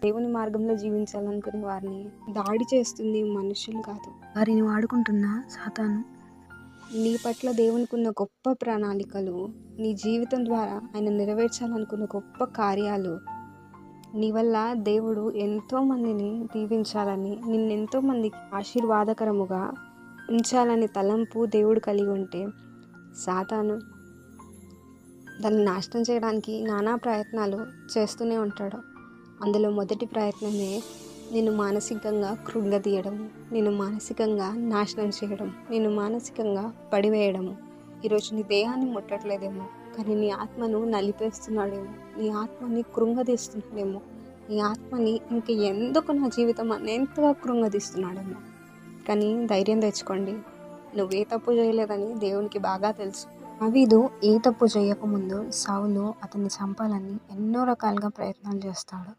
దేవుని మార్గంలో జీవించాలనుకునే వారిని దాడి చేస్తుంది మనుషులు కాదు, వారిని వాడుకుంటున్న సాతాను. నీ పట్ల దేవునికున్న గొప్ప ప్రణాళికలు, నీ జీవితం ద్వారా ఆయన నెరవేర్చాలనుకున్న గొప్ప కార్యాలు, నీ వల్ల దేవుడు ఎంతో మందిని దీవించాలని, నిన్నెంతో మందికి ఆశీర్వాదకరముగా ఉంచాలని తలంపు దేవుడు కలిగి ఉంటే, సాతాను దాన్ని నాశనం చేయడానికి నానా ప్రయత్నాలు చేస్తూనే ఉంటాడు. అందులో మొదటి ప్రయత్నమే నేను మానసికంగా కృంగతీయడము, నేను మానసికంగా నాశనం చేయడం, నేను మానసికంగా పడివేయడము. ఈరోజు నీ దేహాన్ని ముట్టట్లేదేమో, కానీ నీ ఆత్మను నలిపేస్తున్నాడేమో, నీ ఆత్మని కృంగదీస్తున్నాడేమో, నీ ఆత్మని ఇంక ఎందుకు నా జీవితం అనేంతగా కృంగదీస్తున్నాడేమో. కానీ ధైర్యం తెచ్చుకోండి, నువ్వే తప్పు చేయలేదని దేవునికి బాగా తెలుసు. దావీదు ఏ తప్పు చేయకముందు సౌలు అతన్ని చంపాలని ఎన్నో రకాలుగా ప్రయత్నాలు చేస్తాడు.